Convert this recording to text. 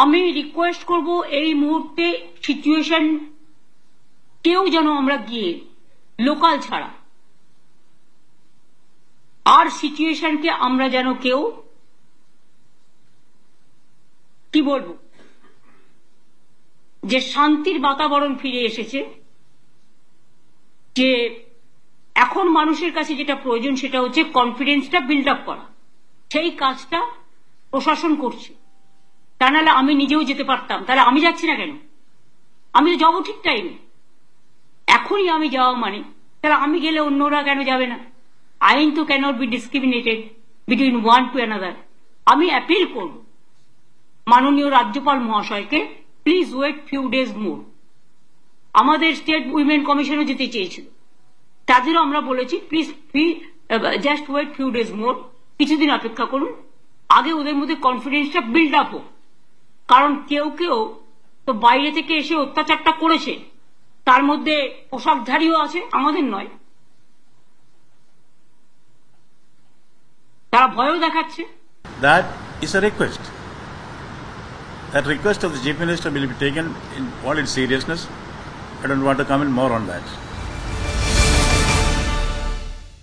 আমি রিকোয়েস্ট করব এই মুহূর্তে সিচুয়েশন কেউ যেন আমরা গিয়ে লোকাল ছাড়া আর সিচুয়েশনকে আমরা যেন কেউ কি বলবো যে শান্তির বাতাবরণ ফিরে এসেছে, যে এখন মানুষের কাছে যেটা প্রয়োজন সেটা হচ্ছে কনফিডেন্সটা বিল্ড আপ করা। সেই কাজটা প্রশাসন করছে, তা নাহলে আমি নিজেও যেতে পারতাম। তাহলে আমি যাচ্ছি না কেন? আমি তো যাবো ঠিক টাইমে, এখনই আমি যাওয়া মানে তাহলে আমি গেলে অন্যরা কেন যাবে না? আইন তো cannot be discriminated between one to another. আমি অ্যাপিল করব মাননীয় রাজ্যপাল মহাশয়কে, please wait few days more. আমাদের স্টেট উইমেন কমিশনও যেতে চেয়েছিল, তাদেরও আমরা বলেছি please just wait few days more, কিছুদিন অপেক্ষা করুন, আগে ওদের মধ্যে কনফিডেন্সটা বিল্ড আপ হোক। কারণ কেউ কেউ তো বাইরে থেকে এসে অত্যাচারটা করেছে, তার মধ্যে পোশাকধারীও আছে, আমাদের নয়, তারা ভয়ও দেখাচ্ছে। That is a request. That request of the Chief Minister will be taken in all its seriousness. I don't want to comment more on that.